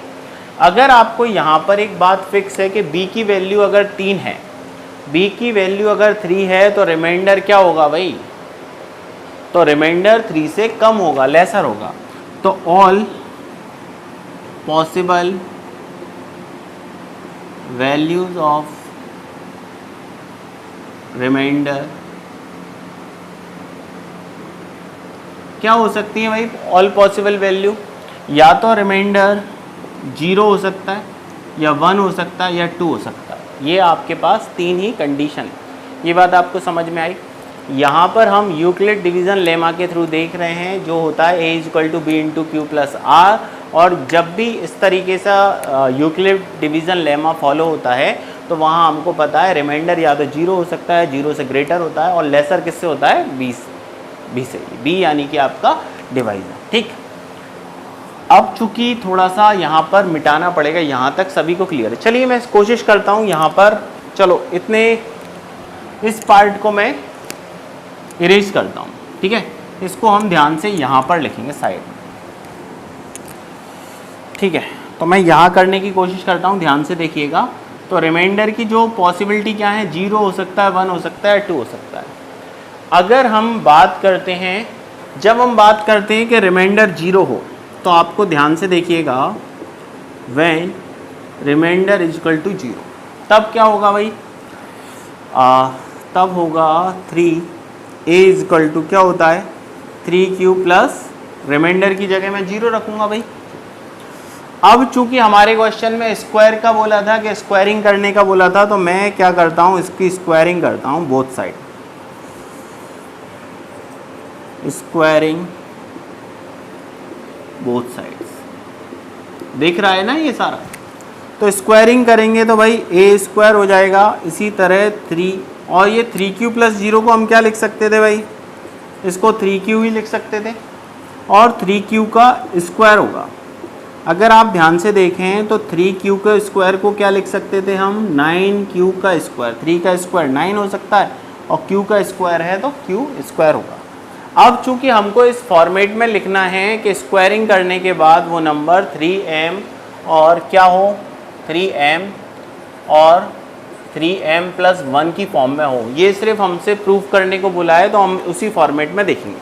Speaker 1: अगर आपको यहाँ पर एक बात फिक्स है कि b की वैल्यू अगर 3 है, b की वैल्यू अगर 3 है तो रिमाइंडर क्या होगा भाई, तो रिमाइंडर 3 से कम होगा, लेसर होगा। तो all possible values of remainder क्या हो सकती है भाई? ऑल पॉसिबल वैल्यू, या तो रिमाइंडर 0 हो सकता है, या 1 हो सकता है, या 2 हो सकता है। ये आपके पास 3 ही कंडीशन है। ये बात आपको समझ में आई? यहाँ पर हम यूक्लिड डिवीज़न लेमा के थ्रू देख रहे हैं, जो होता है a equal to B into Q plus R. और जब भी इस तरीके से यूक्लिड डिवीज़न लेमा फॉलो होता है तो वहाँ हमको पता है रिमाइंडर या तो 0 हो सकता है, 0 से ग्रेटर होता है, और लेसर किससे होता है? 20 से। b यानी कि आपका डिवाइजर। ठीक, अब चूंकि थोड़ा सा यहाँ पर मिटाना पड़ेगा, यहाँ तक सभी को क्लियर है। चलिए मैं कोशिश करता हूँ यहाँ पर, चलो इतने इस पार्ट को मैं इरेज करता हूँ, ठीक है। इसको हम ध्यान से यहाँ पर लिखेंगे साइड में, ठीक है। तो मैं यहाँ करने की कोशिश करता हूँ, ध्यान से देखिएगा। तो रिमाइंडर की जो पॉसिबिलिटी क्या है? 0 हो सकता है, 1 हो सकता है, 2 हो सकता है। अगर हम बात करते हैं, जब हम बात करते हैं कि रिमाइंडर 0 हो, तो आपको ध्यान से देखिएगा, when remainder is equal to 0, तब क्या होगा भाई? तब होगा 3 a इज इक्वल टू क्या होता है? 3q प्लस रिमाइंडर की जगह मैं 0 रखूँगा भाई। अब चूंकि हमारे क्वेश्चन में स्क्वायर का बोला था, कि स्क्वायरिंग करने का बोला था, तो मैं क्या करता हूँ? इसकी स्क्वायरिंग करता हूँ both side, squaring both sides. दिख रहा है ना ये सारा? तो स्क्वायरिंग करेंगे तो भाई a स्क्वायर हो जाएगा, इसी तरह 3, और ये 3q प्लस 0 को हम क्या लिख सकते थे भाई? इसको 3q ही लिख सकते थे, और 3q का स्क्वायर होगा। अगर आप ध्यान से देखें तो 3q के स्क्वायर को क्या लिख सकते थे हम? 9q का स्क्वायर। 3 का स्क्वायर 9 हो सकता है, और q का स्क्वायर है तो q स्क्वायर होगा। अब चूंकि हमको इस फॉर्मेट में लिखना है कि स्क्वायरिंग करने के बाद वो नंबर 3m और क्या हो? 3m और 3m प्लस 1 की फॉर्म में हो। ये सिर्फ हमसे प्रूफ करने को बोला है, तो हम उसी फॉर्मेट में देखेंगे,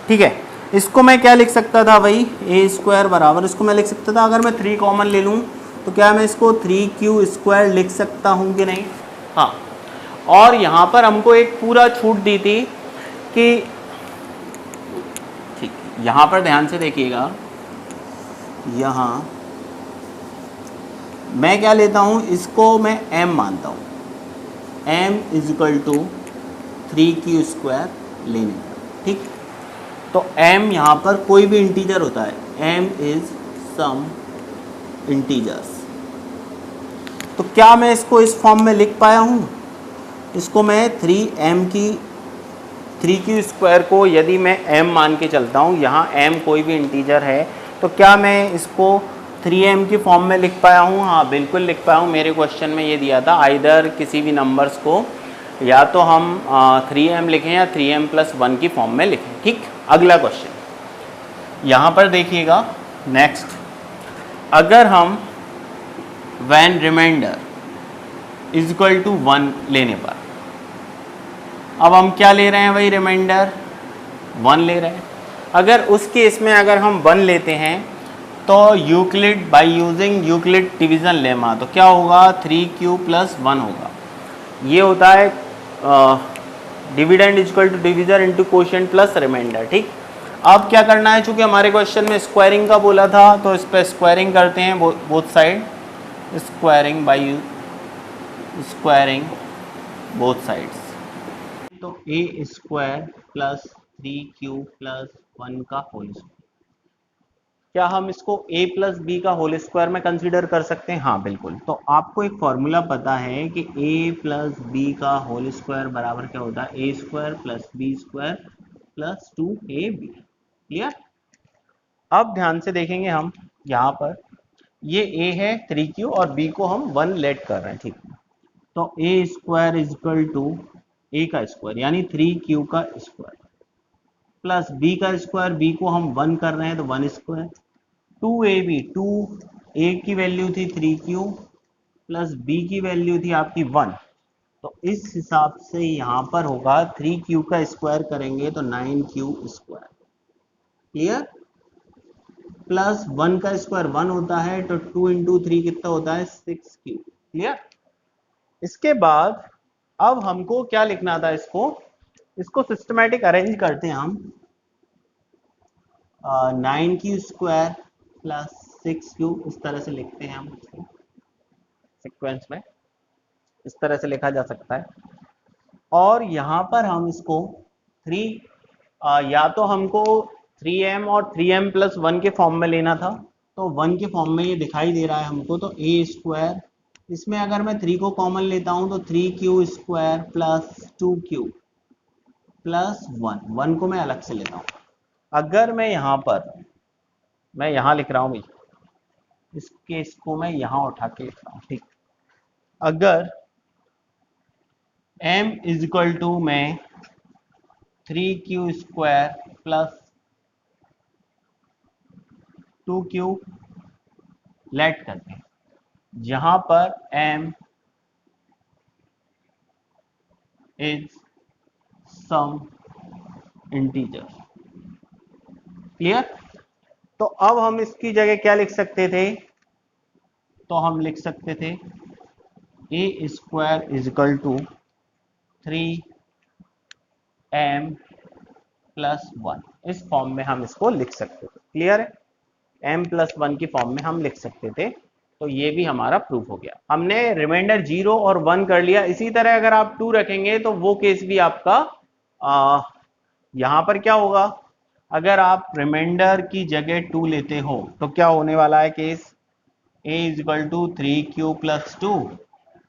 Speaker 1: ठीक है। इसको मैं क्या लिख सकता था भाई? a स्क्वायर बराबर, इसको मैं लिख सकता था, अगर मैं 3 कॉमन ले लूँ तो क्या मैं इसको 3q स्क्वायर लिख सकता हूँ कि नहीं? हाँ। और यहाँ पर हमको एक पूरा छूट दी थी कि, ठीक, यहाँ पर ध्यान से देखिएगा, यहाँ मैं क्या लेता हूँ? इसको मैं m मानता हूँ, m is equal to 3q square लेने का, ठीक। तो m यहाँ पर कोई भी इंटीजर होता है, m इज सम इंटीजर्स। तो क्या मैं इसको इस फॉर्म में लिख पाया हूँ? इसको मैं 3q स्क्वायर को यदि मैं m मान के चलता हूँ, यहाँ m कोई भी इंटीजर है, तो क्या मैं इसको 3m की फॉर्म में लिख पाया हूँ? हाँ बिल्कुल लिख पाया हूँ। मेरे क्वेश्चन में ये दिया था, आइदर किसी भी नंबर्स को या तो हम 3m लिखें या 3m प्लस 1 की फॉर्म में लिखें, ठीक। अगला क्वेश्चन यहाँ पर देखिएगा, नेक्स्ट, अगर हम when remainder is equal to 1 लेने पर, अब हम क्या ले रहे हैं भाई? रिमाइंडर 1 ले रहे हैं। अगर उस केस में अगर हम 1 लेते हैं तो Euclid, bye using Euclid division lemma, तो क्या होगा? 3q प्लस 1 होगा। ये होता है dividend equal to divisor into quotient plus remainder, ठीक। अब क्या करना है? चूंकि हमारे क्वेश्चन में स्क्वायरिंग का बोला था, तो इस पर स्क्वायरिंग करते हैं both side, squaring by squaring both sides. तो a square plus 3q plus 1 का होल स्क्वायर, क्या हम इसको a प्लस बी का होल स्क्वायर में कंसीडर कर सकते हैं? हाँ बिल्कुल। तो आपको एक फॉर्मूला पता है कि a प्लस बी का होल स्क्वायर बराबर क्या होता है? a square plus b square plus 2ab, clear. अब ध्यान से देखेंगे हम, यहाँ पर ये a है 3q और b को हम 1 लेट कर रहे हैं, ठीक। तो a square is equal to a का स्क्वायर यानी 3q का स्क्वायर प्लस b का स्क्वायर, b को हम 1 कर रहे हैं तो 1 स्क्वायर, 2ab, 2a की वैल्यू थी 3q प्लस b की वैल्यू थी आपकी 1, तो इस हिसाब से यहाँ पर होगा 3q का स्क्वायर करेंगे तो 9q स्क्वायर, क्लियर। प्लस 1 का स्क्वायर 1 होता है, तो 2 इंटू 3 कितना होता है 6 क्यूब। क्लियर। इसके बाद अब हमको क्या लिखना था, इसको सिस्टमैटिक अरेंज करते हैं हम। 9 क्यू स्क्वायर प्लस 6 क्यूब, इस तरह से लिखते हैं हम इसको सिक्वेंस में, इस तरह से लिखा जा सकता है। और यहाँ पर हम इसको 3 या तो हमको 3m और 3m प्लस 1 के फॉर्म में लेना था, तो 1 के फॉर्म में ये दिखाई दे रहा है हमको, तो ए स्क्वायर, इसमें अगर मैं 3 को कॉमन लेता हूँ तो 3q square plus 2q plus 1 को मैं अलग से लेता हूँ। अगर मैं यहाँ पर, मैं यहाँ लिख रहा हूँ भाई, इसको मैं यहाँ उठा के लिख रहा हूँ, ठीक। अगर m इज इक्वल टू मैं 3q square plus 2q late करते हैं, जहां पर m is some integer. Clear. तो अब हम इसकी जगह क्या लिख सकते थे, तो हम लिख सकते थे a square is equal to 3m plus 1, इस फॉर्म में हम इसको लिख सकते थे। क्लियर है, m प्लस 1 की फॉर्म में हम लिख सकते थे। तो ये भी हमारा प्रूफ हो गया, हमने रिमाइंडर 0 और 1 कर लिया। इसी तरह अगर आप 2 रखेंगे तो वो केस भी आपका यहां पर क्या होगा, अगर आप रिमाइंडर की जगह 2 लेते हो तो क्या होने वाला है case, a is equal to 3q plus 2,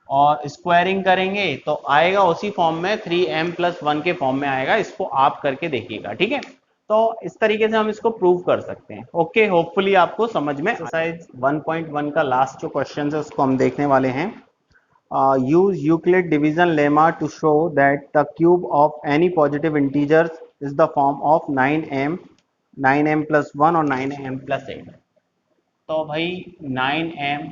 Speaker 1: और स्क्वायरिंग करेंगे तो आएगा उसी फॉर्म में 3m प्लस 1 के फॉर्म में आएगा। इसको आप करके देखिएगा, ठीक है। तो इस तरीके से हम इसको प्रूव कर सकते हैं। ओके, होपफुली आपको समझ में। एक्सरसाइज 1.1 का लास्ट जो क्वेश्चन है उसको हम देखने वाले हैं। use Euclid division lemma to show that the cube of any positive integers is the form of 9m, 9m plus 1 और 9m plus 8। तो भाई 9m,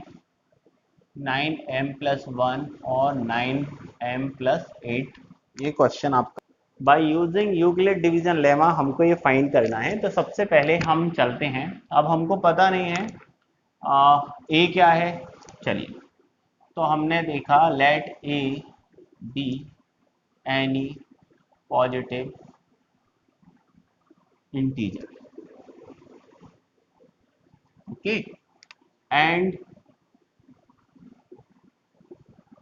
Speaker 1: 9m plus 1 और 9m plus 8, ये क्वेश्चन आपका। Bye using Euclid division lemma हमको ये find करना है। तो सबसे पहले हम चलते हैं, अब हमको पता नहीं है ए क्या है। चलिए, तो हमने देखा let A be any positive integer, okay, and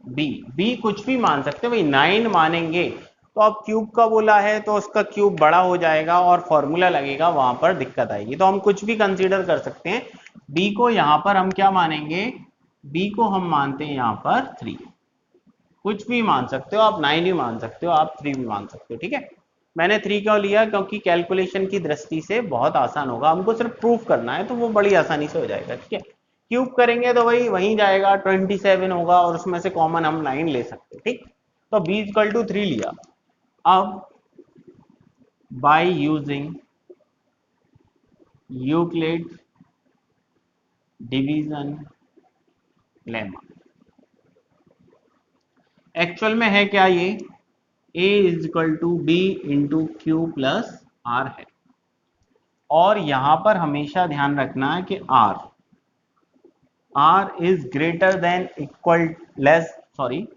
Speaker 1: b कुछ भी मान सकते हो भाई। 9 मानेंगे तो अब क्यूब का बोला है तो उसका क्यूब बड़ा हो जाएगा और फॉर्मूला लगेगा, वहां पर दिक्कत आएगी। तो हम कुछ भी कंसीडर कर सकते हैं। बी को यहां पर हम क्या मानेंगे, बी को हम मानते हैं यहां पर 3। कुछ भी मान सकते हो आप, 9 भी मान सकते हो आप, 3 भी मान सकते हो, ठीक है। मैंने 3 क्यों लिया, क्योंकि कैलकुलेशन की दृष्टि से बहुत आसान होगा, हमको सिर्फ प्रूफ करना है तो वो बड़ी आसानी से हो जाएगा, ठीक है। क्यूब करेंगे तो वही वहीं जाएगा, 27 होगा और उसमें से कॉमन हम 9 ले सकते हैं, ठीक। तो b इक्वल टू 3 लिया। अब by using Euclid division lemma, actual में है क्या ये, a is equal to B into Q plus are है। और यहां पर हमेशा ध्यान रखना है कि r is greater than equal less, sorry,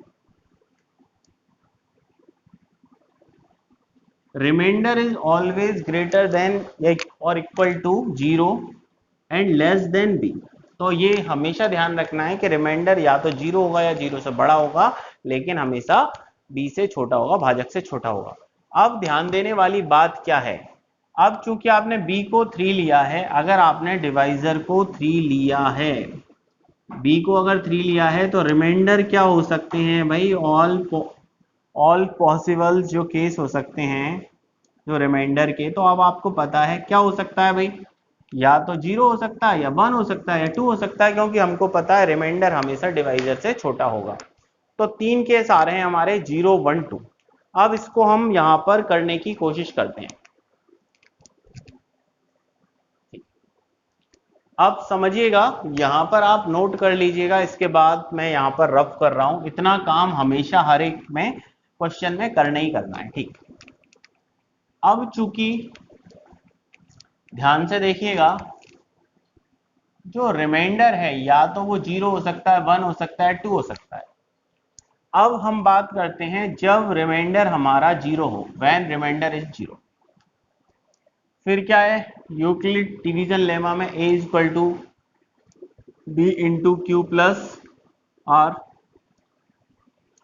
Speaker 1: remainder is always greater than और equal to 0 and less than b। तो ये हमेशा ध्यान रखना है कि रिमाइंडर या तो 0 होगा या 0 से बड़ा होगा, लेकिन हमेशा b से छोटा होगा, भाजक से छोटा होगा। अब ध्यान देने वाली बात क्या है, अब चूंकि आपने b को 3 लिया है, अगर आपने डिवाइजर को 3 लिया है, b को अगर 3 लिया है तो रिमाइंडर क्या हो सकते हैं भाई, ऑल पॉसिबल जो केस हो सकते हैं जो रिमाइंडर के। तो अब आपको पता है क्या हो सकता है भाई, या तो 0 हो सकता है, या 1 हो सकता है, या 2 हो सकता है, क्योंकि हमको पता है रिमाइंडर हमेशा डिवाइजर से छोटा होगा। तो 3 केस आ रहे हैं हमारे, 0, 1, 2। अब इसको हम यहां पर करने की कोशिश करते हैं। अब समझिएगा, यहां पर आप नोट कर लीजिएगा, इसके बाद मैं यहां पर रफ कर रहा हूं। इतना काम हमेशा हर एक में क्वेश्चन में करना ही करना है, ठीक। अब चूंकि ध्यान से देखिएगा, जो रिमाइंडर है या तो वो 0 हो सकता है, 1 हो सकता है, 2 हो सकता है। अब हम बात करते हैं जब रिमाइंडर हमारा 0 हो, व्हेन रिमाइंडर इज 0, फिर क्या है, यूक्लिड डिवीजन लेमा में a equal to B into Q plus r.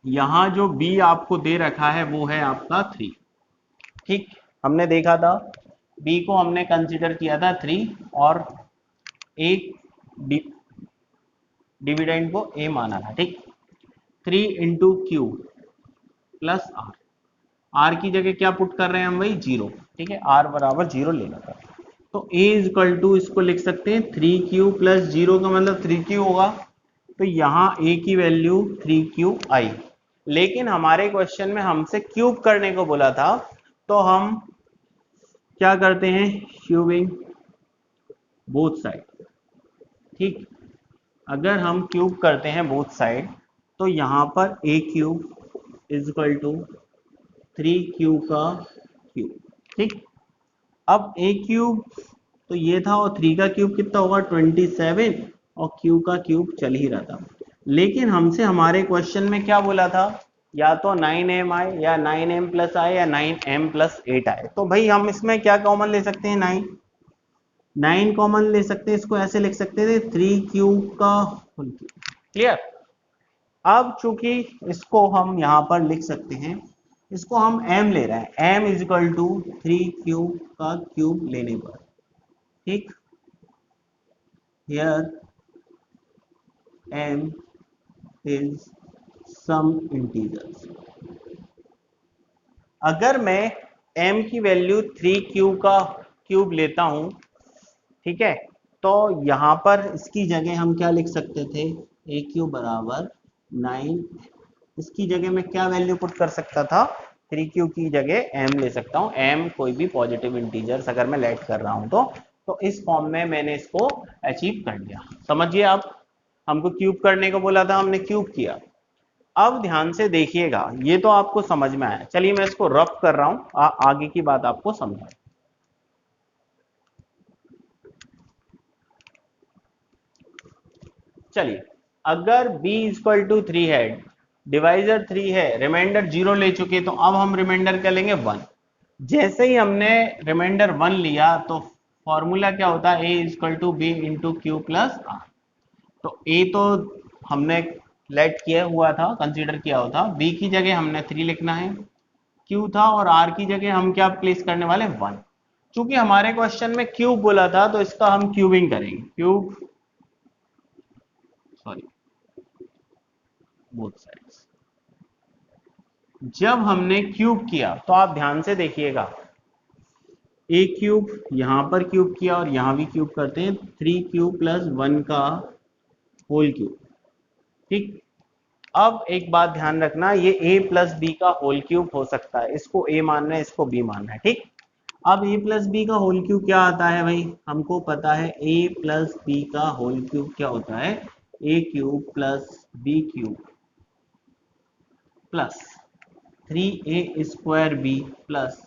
Speaker 1: यहां जो b आपको दे रखा है वो है आपका 3। ठीक, हमने देखा था b को हमने कंसीडर किया था 3 और एक डिविडेंड को a माना था। ठीक, 3 into Q plus r, r की जगह क्या पुट कर रहे हैं हम, वही 0। ठीक है, आर बराबर 0 लेना था, तो a इक्वल टू इसको लिख सकते हैं 3q प्लस 0 का मतलब 3q होगा, तो यहाँ a की वैल्यू 3q आई। लेकिन हमारे क्वेश्चन में हमसे क्यूब करने को बोला था, तो हम क्या करते हैं, क्यूबिंग बोथ साइड। ठीक, अगर हम क्यूब करते हैं बोथ साइड तो यहाँ पर a cube is equal to 3q का क्यूब। ठीक, अब a क्यूब तो ये था और 3 का क्यूब कितना होगा 27, और q का क्यूब चल ही रहा था। लेकिन हमसे हमारे क्वेश्चन में क्या बोला था, या तो 9m आए या 9m प्लस आए या 9m प्लस 8 आए। तो भाई हम इसमें क्या कॉमन ले सकते हैं, 9 कॉमन ले सकते हैं, इसको ऐसे लिख सकते थे 3q का होल क्यूब। क्लियर। अब चूंकि इसको हम यहां पर लिख सकते हैं, इसको हम m ले रहे हैं, m is equal to 3q का क्यूब लेने पर। ठीक, here m is some integers. अगर मैं m की वैल्यू 3q का क्यूब लेता हूं, ठीक है, तो यहां पर इसकी जगह हम क्या लिख सकते थे, a क्यूब बराबर 9, इसकी जगह मैं क्या वैल्यू पुट कर सकता था, 3q की जगह m ले सकता हूं, m कोई भी पॉजिटिव इंटीजर्स अगर मैं लेट कर रहा हूं तो इस फॉर्म में मैंने इसको अचीव कर लिया। समझिए, आप हमको क्यूब करने को बोला था, हमने क्यूब किया। अब ध्यान से देखिएगा, ये तो आपको समझ में आया, चलिए मैं इसको रफ कर रहा हूं, आगे की बात आपको समझा। चलिए, अगर b इक्वल टू 3 है, डिवाइजर 3 है, रिमाइंडर 0 ले चुके, तो अब हम रिमाइंडर क्या लेंगे, 1। जैसे ही हमने रिमाइंडर 1 लिया तो फॉर्मूला क्या होता है, a equal to B into Q plus r. तो a तो हमने लेट किया हुआ था, कंसीडर किया हुआ था, b की जगह हमने 3 लिखना है, q था, और r की जगह हम क्या प्लेस करने वाले, 1। चूंकि हमारे क्वेश्चन में क्यूब बोला था तो इसका हम क्यूबिंग करेंगे, क्यूब सॉरी बोथ साइड्स। जब हमने क्यूब किया तो आप ध्यान से देखिएगा, a क्यूब यहां पर क्यूब किया और यहां भी क्यूब करते हैं, 3q प्लस 1 का होल क्यूब। ठीक, अब एक बात ध्यान रखना, ये a प्लस बी का होल क्यूब हो सकता है, इसको a मानना है, इसको b मानना है। ठीक, अब a प्लस बी का होल क्यूब क्या आता है भाई, हमको पता है a प्लस बी का होल क्यूब क्या होता है, a cube plus b cube plus 3a square b plus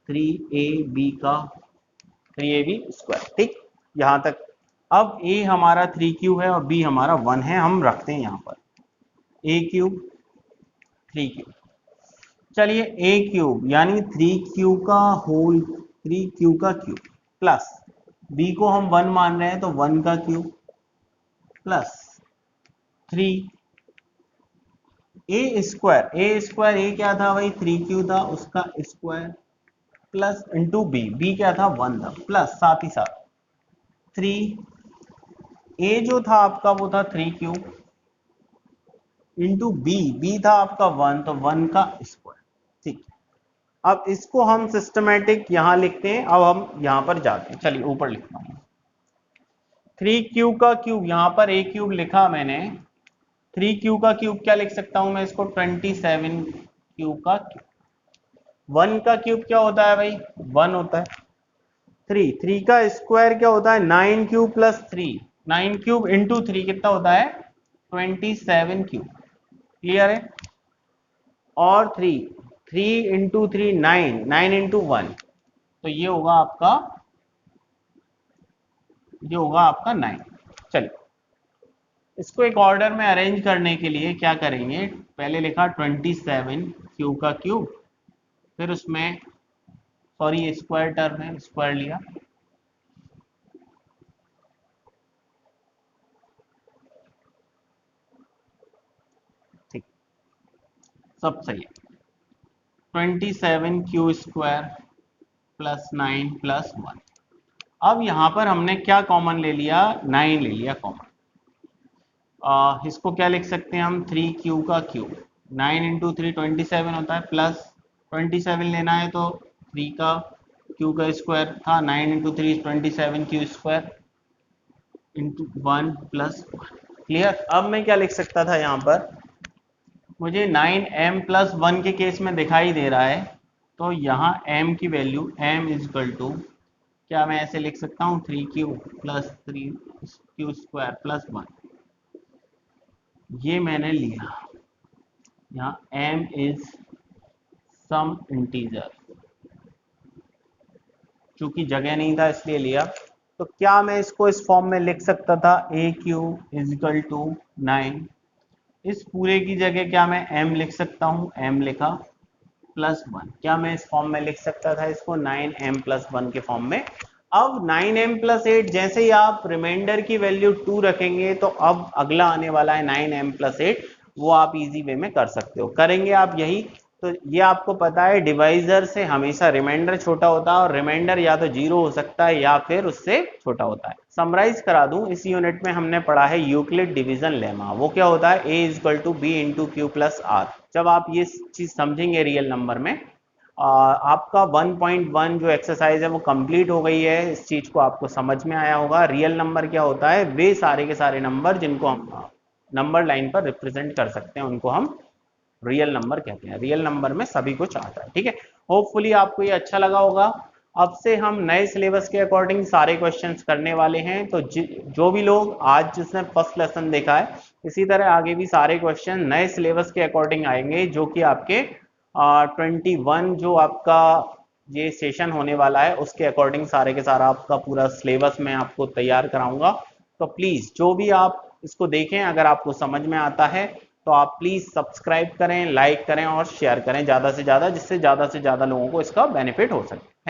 Speaker 1: 3ab का 3ab स्क्वायर। ठीक, यहां तक। अब a हमारा 3q है और b हमारा 1 है, हम रखते हैं यहां पर a क्यूब 3q। चलिए, a क्यूब यानी 3q का होल, 3q का क्यूब प्लस b को हम 1 मान रहे हैं तो 1 का cube plus 3 a square, a क्या था भाई, 3q था, उसका स्क्वायर प्लस इंटू b क्या था, 1 था, प्लस साथ ही साथ 3a जो था आपका वो था 3q इंटू b था आपका 1, तो 1 का स्क्वायर। ठीक, अब इसको हम सिस्टमेटिक यहां लिखते हैं, अब हम यहां पर जाते हैं, चलिए ऊपर लिखता हूं, 3q का क्यूब, यहां पर a क्यूब लिखा मैंने, 3q का क्यूब क्या लिख सकता हूं मैं इसको, 27q का क्यूब। 1 का क्यूब क्या होता है भाई, 1 होता है। 3 का स्क्वायर क्या होता है, 9q प्लस 3, 9 क्यूब इंटू 3 कितना होता है, 27 क्यूब। क्लियर है। और 3 इंटू 3 9, 9 इंटू 1, तो ये होगा आपका 9। चलिए, इसको एक ऑर्डर में अरेंज करने के लिए क्या करेंगे, पहले लिखा 27 क्यू का क्यूब, फिर उसमें सॉरी ये स्क्वायर टर्म है, स्क्वायर लिया, ठीक, सब सही है। 27 क्यू स्क्वायर प्लस 9 प्लस 1। अब यहाँ पर हमने क्या कॉमन ले लिया, 9 ले लिया कॉमन। इसको क्या लिख सकते हैं हम, 3 क्यू का क्यूब, 9 इंटू 3 27 होता है, प्लस 27 लेना है तो 3 का क्यू का स्क्वायर था, 9 into 3 27 Q square into 1 plus 1। Clear. अब मैं क्या लिख सकता था यहाँ पर, मुझे 9m प्लस 1 के केस में दिखाई दे रहा है, तो यहाँ m की value m is equal to, क्या मैं ऐसे लिख सकता हूँ, 3q plus 3q square plus 1। ये मैंने लिया, यहाँ m इज सम इंटीजर, चूंकि जगह नहीं था इसलिए लिया। तो क्या मैं इसको इस फॉर्म में लिख सकता था, ए क्यू इज इक्वल टू 9, इस पूरे की जगह क्या मैं m लिख सकता हूँ, m लिखा प्लस 1। क्या मैं इस फॉर्म में लिख सकता था इसको, 9m प्लस 1 के फॉर्म में। अब 9m प्लस 8, जैसे ही आप रिमाइंडर की वैल्यू 2 रखेंगे तो अब अगला आने वाला है 9m प्लस 8, वो आप इजी वे में कर सकते हो। करेंगे आप यही, तो ये आपको पता है डिवाइजर से हमेशा रिमाइंडर छोटा होता है, और रिमाइंडर या तो 0 हो सकता है या फिर उससे छोटा होता है। समराइज करा दूं, इस यूनिट में हमने पढ़ा है यूक्लिड डिवीजन लेमा। वो क्या होता है, a equal to B into Q plus r. जब आप ये चीज समझेंगे रियल नंबर में, आपका 1.1 जो एक्सरसाइज है वो कंप्लीट हो गई है। इस चीज को आपको समझ में आया होगा। रियल नंबर क्या होता है, वे सारे के सारे नंबर जिनको हम नंबर लाइन पर रिप्रेजेंट कर सकते हैं उनको हम रियल नंबर कहते हैं। रियल नंबर में सभी कुछ आता है, ठीक है। होपफुली आपको ये अच्छा लगा होगा। अब से हम नए सिलेबस के अकॉर्डिंग सारे क्वेश्चंस करने वाले हैं, तो जो भी लोग आज जिसने फर्स्ट लेसन देखा है, इसी तरह आगे भी सारे क्वेश्चन नए सिलेबस के अकॉर्डिंग आएंगे, जो कि आपके 21 जो आपका ये सेशन होने वाला है उसके अकॉर्डिंग सारे के सारा आपका पूरा सिलेबस मैं आपको तैयार कराऊंगा। तो प्लीज जो भी आप इसको देखें, अगर आपको समझ में आता है तो आप प्लीज सब्सक्राइब करें, लाइक करें और शेयर करें ज़्यादा से ज़्यादा, जिससे ज़्यादा से ज़्यादा लोगों को इसका बेनिफिट हो सके।